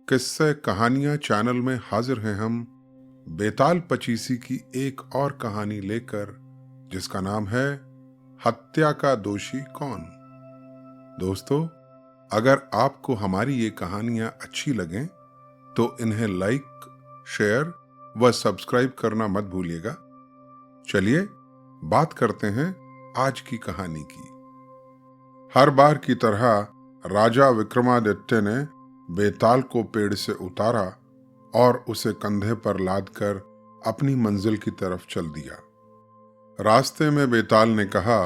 किस्से कहानियां चैनल में हाजिर हैं हम बेताल पचीसी की एक और कहानी लेकर, जिसका नाम है हत्या का दोषी कौन। दोस्तों, अगर आपको हमारी ये कहानियां अच्छी लगें तो इन्हें लाइक, शेयर व सब्सक्राइब करना मत भूलिएगा। चलिए बात करते हैं आज की कहानी की। हर बार की तरह राजा विक्रमादित्य ने बेताल को पेड़ से उतारा और उसे कंधे पर लादकर अपनी मंजिल की तरफ चल दिया। रास्ते में बेताल ने कहा,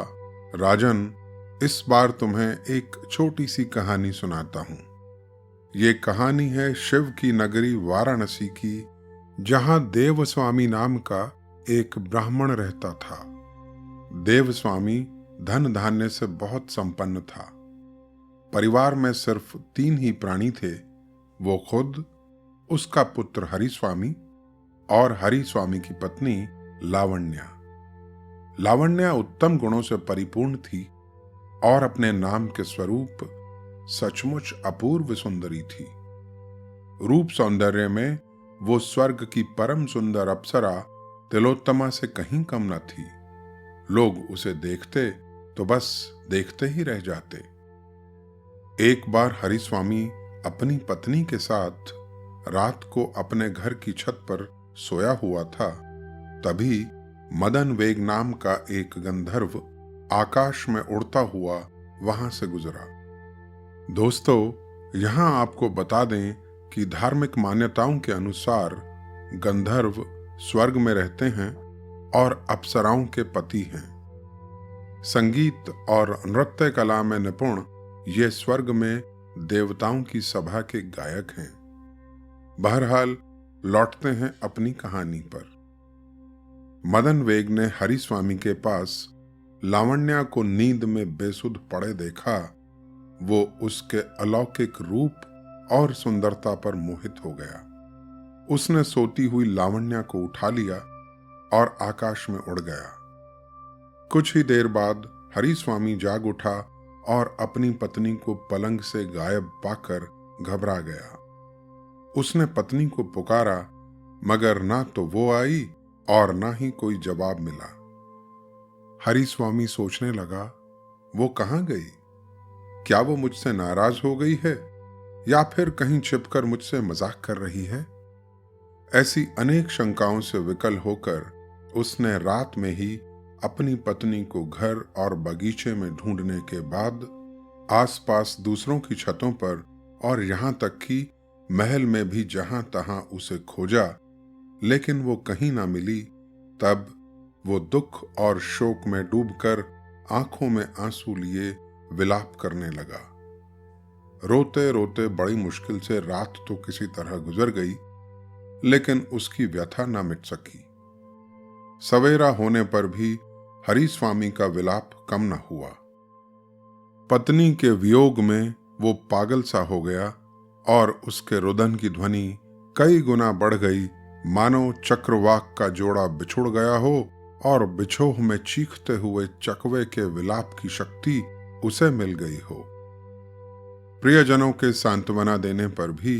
राजन, इस बार तुम्हें एक छोटी सी कहानी सुनाता हूं। ये कहानी है शिव की नगरी वाराणसी की, जहां देवस्वामी नाम का एक ब्राह्मण रहता था। देवस्वामी धन धान्य से बहुत संपन्न था। परिवार में सिर्फ 3 ही प्राणी थे, वो खुद, उसका पुत्र हरिस्वामी और हरिस्वामी की पत्नी लावण्या। लावण्या उत्तम गुणों से परिपूर्ण थी और अपने नाम के स्वरूप सचमुच अपूर्व सुंदरी थी। रूप सौंदर्य में वो स्वर्ग की परम सुंदर अप्सरा तिलोत्तमा से कहीं कम न थी। लोग उसे देखते तो बस देखते ही रह जाते। एक बार हरिस्वामी अपनी पत्नी के साथ रात को अपने घर की छत पर सोया हुआ था। तभी मदन वेग नाम का एक गंधर्व आकाश में उड़ता हुआ वहां से गुजरा। दोस्तों, यहां आपको बता दें कि धार्मिक मान्यताओं के अनुसार गंधर्व स्वर्ग में रहते हैं और अप्सराओं के पति हैं। संगीत और नृत्य कला में निपुण ये स्वर्ग में देवताओं की सभा के गायक हैं। बहरहाल लौटते हैं अपनी कहानी पर। मदन वेग ने हरिस्वामी के पास लावण्या को नींद में बेसुध पड़े देखा। वो उसके अलौकिक रूप और सुंदरता पर मोहित हो गया। उसने सोती हुई लावण्या को उठा लिया और आकाश में उड़ गया। कुछ ही देर बाद हरिस्वामी जाग उठा और अपनी पत्नी को पलंग से गायब पाकर घबरा गया। उसने पत्नी को पुकारा, मगर ना तो वो आई और ना ही कोई जवाब मिला। हरिस्वामी सोचने लगा, वो कहां गई? क्या वो मुझसे नाराज हो गई है या फिर कहीं छिपकर मुझसे मजाक कर रही है? ऐसी अनेक शंकाओं से विकल होकर उसने रात में ही अपनी पत्नी को घर और बगीचे में ढूंढने के बाद आसपास दूसरों की छतों पर और यहां तक कि महल में भी जहां तहां उसे खोजा, लेकिन वो कहीं ना मिली। तब वो दुख और शोक में डूबकर आंखों में आंसू लिए विलाप करने लगा। रोते रोते बड़ी मुश्किल से रात तो किसी तरह गुजर गई, लेकिन उसकी व्यथा न मिट सकी। सवेरा होने पर भी हरिस्वामी का विलाप कम न हुआ। पत्नी के वियोग में वो पागल सा हो गया और उसके रुदन की ध्वनि कई गुना बढ़ गई, मानो चक्रवाक का जोड़ा बिछुड़ गया हो और बिछोह में चीखते हुए चकवे के विलाप की शक्ति उसे मिल गई हो। प्रियजनों के सांत्वना देने पर भी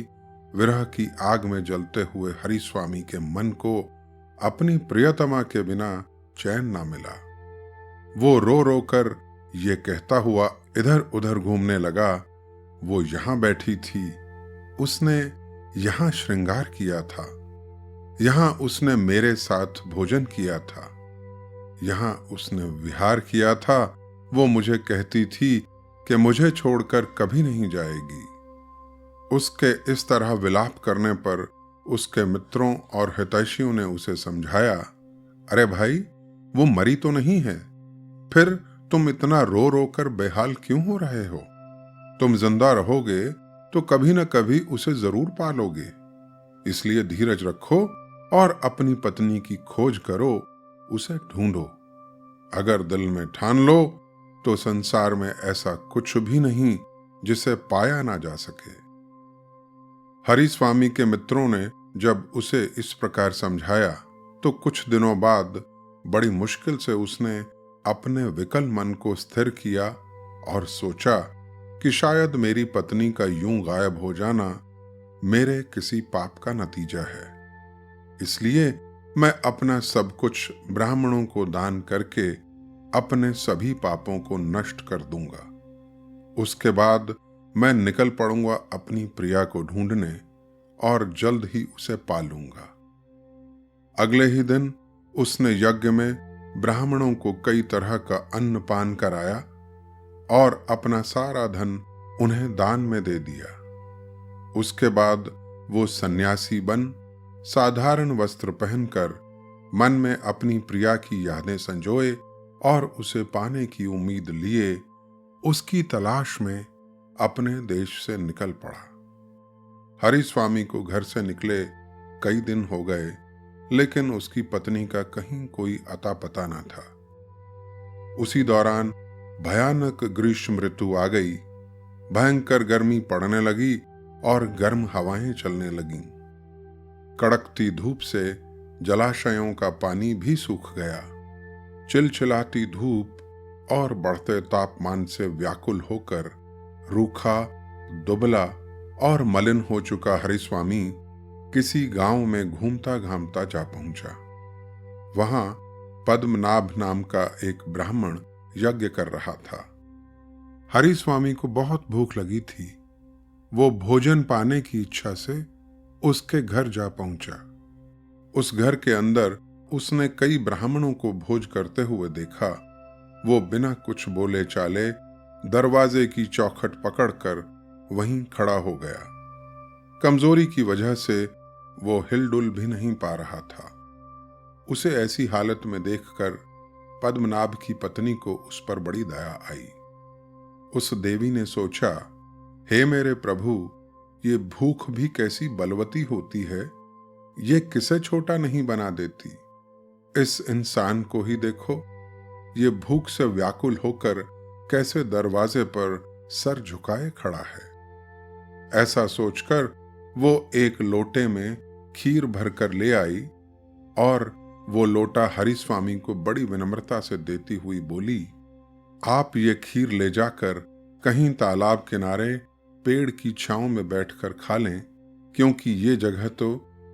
विरह की आग में जलते हुए हरिस्वामी के मन को अपनी प्रियतमा के बिना चैन ना मिला। वो रो रो कर ये कहता हुआ इधर उधर घूमने लगा, वो यहां बैठी थी, उसने यहां श्रृंगार किया था, यहां उसने मेरे साथ भोजन किया था, यहां उसने विहार किया था। वो मुझे कहती थी कि मुझे छोड़कर कभी नहीं जाएगी। उसके इस तरह विलाप करने पर उसके मित्रों और हितैषियों ने उसे समझाया, अरे भाई, वो मरी तो नहीं है, फिर तुम इतना रो रो कर बेहाल क्यों हो रहे हो? तुम जिंदा रहोगे तो कभी न कभी उसे जरूर पालोगे। इसलिए धीरज रखो और अपनी पत्नी की खोज करो, उसे ढूंढो। अगर दिल में ठान लो तो संसार में ऐसा कुछ भी नहीं जिसे पाया ना जा सके। हरिस्वामी के मित्रों ने जब उसे इस प्रकार समझाया तो कुछ दिनों बाद बड़ी मुश्किल से उसने अपने विकल मन को स्थिर किया और सोचा कि शायद मेरी पत्नी का यूं गायब हो जाना मेरे किसी पाप का नतीजा है। इसलिए मैं अपना सब कुछ ब्राह्मणों को दान करके अपने सभी पापों को नष्ट कर दूंगा। उसके बाद मैं निकल पड़ूंगा अपनी प्रिया को ढूंढने और जल्द ही उसे पा लूंगा। अगले ही दिन उसने यज्ञ में ब्राह्मणों को कई तरह का अन्न पान कराया और अपना सारा धन उन्हें दान में दे दिया। उसके बाद वो सन्यासी बन साधारण वस्त्र पहनकर मन में अपनी प्रिया की यादें संजोए और उसे पाने की उम्मीद लिए उसकी तलाश में अपने देश से निकल पड़ा। हरिस्वामी को घर से निकले कई दिन हो गए, लेकिन उसकी पत्नी का कहीं कोई अता पता न था। उसी दौरान भयानक ग्रीष्म ऋतु आ गई। भयंकर गर्मी पड़ने लगी और गर्म हवाएं चलने लगीं। कड़कती धूप से जलाशयों का पानी भी सूख गया। चिलचिलाती धूप और बढ़ते तापमान से व्याकुल होकर रूखा, दुबला और मलिन हो चुका हरिस्वामी किसी गांव में घूमता घामता जा पहुंचा। वहां पद्मनाभ नाम का एक ब्राह्मण यज्ञ कर रहा था। हरिस्वामी को बहुत भूख लगी थी। वो भोजन पाने की इच्छा से उसके घर जा पहुंचा। उस घर के अंदर उसने कई ब्राह्मणों को भोज करते हुए देखा। वो बिना कुछ बोले चाले दरवाजे की चौखट पकड़कर वहीं खड़ा हो गया। कमजोरी की वजह से वो हिलडुल भी नहीं पा रहा था। उसे ऐसी हालत में देखकर पद्मनाभ की पत्नी को उस पर बड़ी दया आई। उस देवी ने सोचा, हे मेरे प्रभु, ये भूख भी कैसी बलवती होती है, ये किसे छोटा नहीं बना देती। इस इंसान को ही देखो, ये भूख से व्याकुल होकर कैसे दरवाजे पर सर झुकाए खड़ा है। ऐसा सोचकर वो एक लोटे में खीर भरकर ले आई और वो लोटा हरिस्वामी को बड़ी विनम्रता से देती हुई बोली, आप ये खीर ले जाकर कहीं तालाब किनारे पेड़ की छांव में बैठकर खा लें, क्योंकि ये जगह तो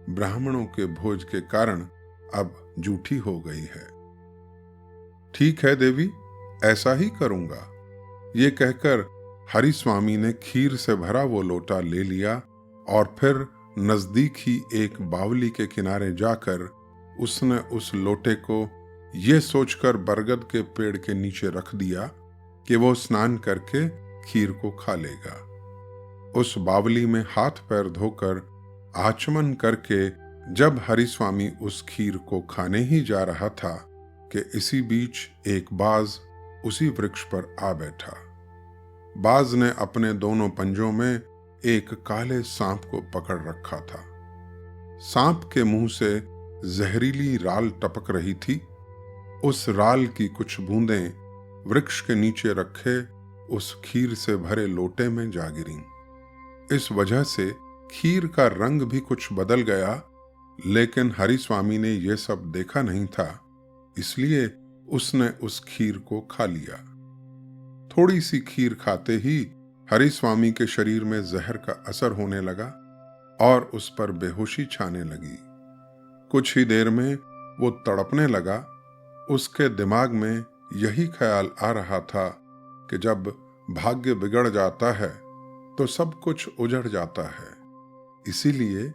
ब्राह्मणों के भोज के कारण अब जूठी हो गई है। ठीक है देवी, ऐसा ही करूंगा। ये कहकर हरिस्वामी ने खीर से भरा वो लोटा ले लिया और फिर नजदीक ही एक बावली के किनारे जाकर उसने उस लोटे को ये सोचकर बरगद के पेड़ के नीचे रख दिया कि वो स्नान करके खीर को खा लेगा। उस बावली में हाथ पैर धोकर आचमन करके जब हरिस्वामी उस खीर को खाने ही जा रहा था कि इसी बीच एक बाज उसी वृक्ष पर आ बैठा। बाज ने अपने दोनों पंजों में एक काले सांप को पकड़ रखा था। सांप के मुंह से जहरीली राल टपक रही थी। उस राल की कुछ बूंदें वृक्ष के नीचे रखे उस खीर से भरे लोटे में जा गिरीं। इस वजह से खीर का रंग भी कुछ बदल गया, लेकिन हरिस्वामी ने यह सब देखा नहीं था, इसलिए उसने उस खीर को खा लिया। थोड़ी सी खीर खाते ही हरिस्वामी के शरीर में जहर का असर होने लगा और उस पर बेहोशी छाने लगी। कुछ ही देर में वो तड़पने लगा। उसके दिमाग में यही ख्याल आ रहा था कि जब भाग्य बिगड़ जाता है तो सब कुछ उजड़ जाता है, इसीलिए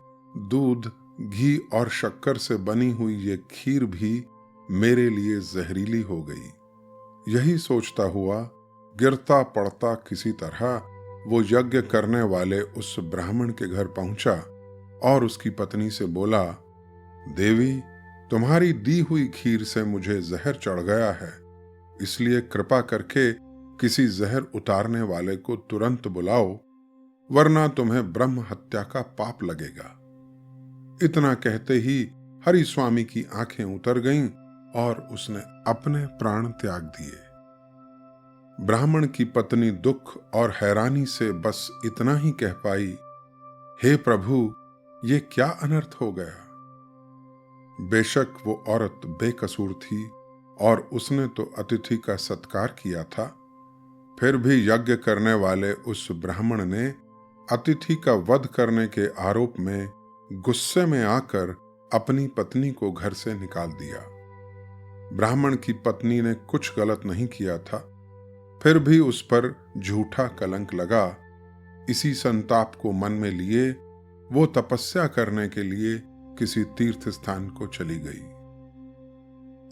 दूध, घी और शक्कर से बनी हुई ये खीर भी मेरे लिए जहरीली हो गई। यही सोचता हुआ गिरता पड़ता किसी तरह वो यज्ञ करने वाले उस ब्राह्मण के घर पहुंचा और उसकी पत्नी से बोला, देवी, तुम्हारी दी हुई खीर से मुझे जहर चढ़ गया है, इसलिए कृपा करके किसी जहर उतारने वाले को तुरंत बुलाओ, वरना तुम्हें ब्रह्म हत्या का पाप लगेगा। इतना कहते ही हरिस्वामी की आंखें उतर गईं और उसने अपने प्राण त्याग दिए। ब्राह्मण की पत्नी दुख और हैरानी से बस इतना ही कह पाई, हे प्रभु, ये क्या अनर्थ हो गया। बेशक वो औरत बेकसूर थी और उसने तो अतिथि का सत्कार किया था, फिर भी यज्ञ करने वाले उस ब्राह्मण ने अतिथि का वध करने के आरोप में गुस्से में आकर अपनी पत्नी को घर से निकाल दिया। ब्राह्मण की पत्नी ने कुछ गलत नहीं किया था, फिर भी उस पर झूठा कलंक लगा। इसी संताप को मन में लिए वो तपस्या करने के लिए किसी तीर्थ स्थान को चली गई।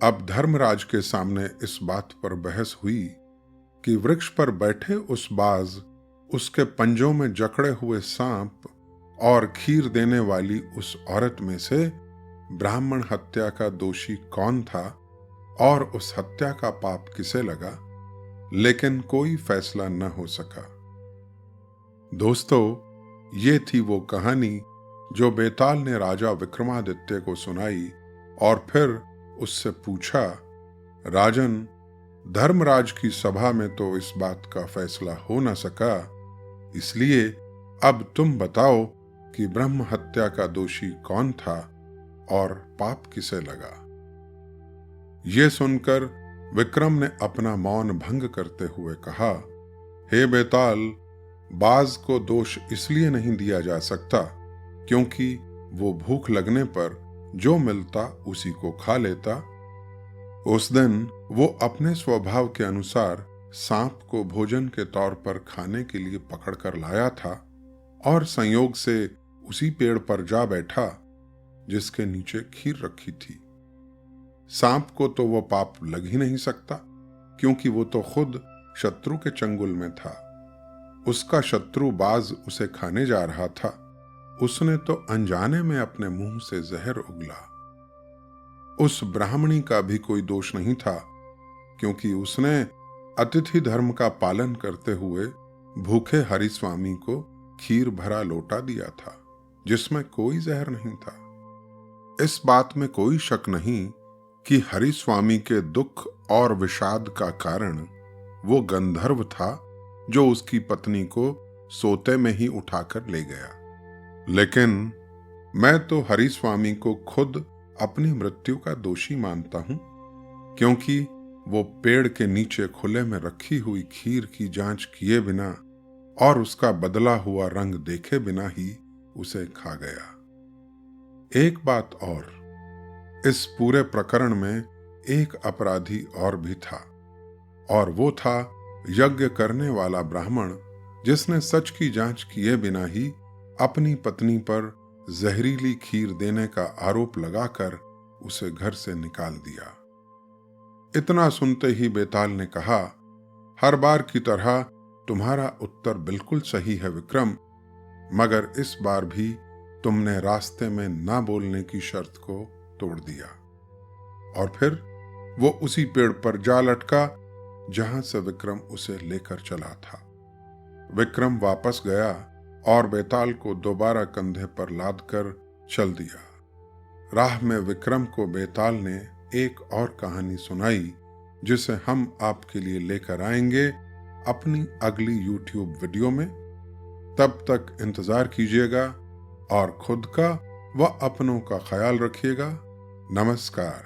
अब धर्मराज के सामने इस बात पर बहस हुई कि वृक्ष पर बैठे उस बाज, उसके पंजों में जकड़े हुए सांप और खीर देने वाली उस औरत में से ब्राह्मण हत्या का दोषी कौन था और उस हत्या का पाप किसे लगा, लेकिन कोई फैसला न हो सका। दोस्तों, ये थी वो कहानी जो बेताल ने राजा विक्रमादित्य को सुनाई और फिर उससे पूछा, राजन, धर्मराज की सभा में तो इस बात का फैसला हो न सका, इसलिए अब तुम बताओ कि ब्रह्म हत्या का दोषी कौन था और पाप किसे लगा। ये सुनकर विक्रम ने अपना मौन भंग करते हुए कहा, हे बेताल, बाज को दोष इसलिए नहीं दिया जा सकता क्योंकि वो भूख लगने पर जो मिलता उसी को खा लेता। उस दिन वो अपने स्वभाव के अनुसार सांप को भोजन के तौर पर खाने के लिए पकड़कर लाया था और संयोग से उसी पेड़ पर जा बैठा जिसके नीचे खीर रखी थी। सांप को तो वो पाप लग ही नहीं सकता क्योंकि वो तो खुद शत्रु के चंगुल में था। उसका शत्रु बाज उसे खाने जा रहा था, उसने तो अनजाने में अपने मुंह से जहर उगला। उस ब्राह्मणी का भी कोई दोष नहीं था क्योंकि उसने अतिथि धर्म का पालन करते हुए भूखे हरिस्वामी को खीर भरा लोटा दिया था जिसमें कोई जहर नहीं था। इस बात में कोई शक नहीं कि हरिस्वामी के दुख और विषाद का कारण वो गंधर्व था जो उसकी पत्नी को सोते में ही उठाकर ले गया। लेकिन मैं तो हरिस्वामी को खुद अपनी मृत्यु का दोषी मानता हूं क्योंकि वो पेड़ के नीचे खुले में रखी हुई खीर की जांच किए बिना और उसका बदला हुआ रंग देखे बिना ही उसे खा गया। एक बात और, इस पूरे प्रकरण में एक अपराधी और भी था और वो था यज्ञ करने वाला ब्राह्मण जिसने सच की जांच किए बिना ही अपनी पत्नी पर जहरीली खीर देने का आरोप लगाकर उसे घर से निकाल दिया। इतना सुनते ही बेताल ने कहा, हर बार की तरह तुम्हारा उत्तर बिल्कुल सही है विक्रम, मगर इस बार भी तुमने रास्ते में ना बोलने की शर्त को तोड़ दिया। और फिर वो उसी पेड़ पर जा लटका जहां से विक्रम उसे लेकर चला था। विक्रम वापस गया और बेताल को दोबारा कंधे पर लादकर चल दिया। राह में विक्रम को बेताल ने एक और कहानी सुनाई जिसे हम आपके लिए लेकर आएंगे अपनी अगली YouTube वीडियो में। तब तक इंतजार कीजिएगा और खुद का व अपनों का ख्याल रखिएगा। नमस्कार।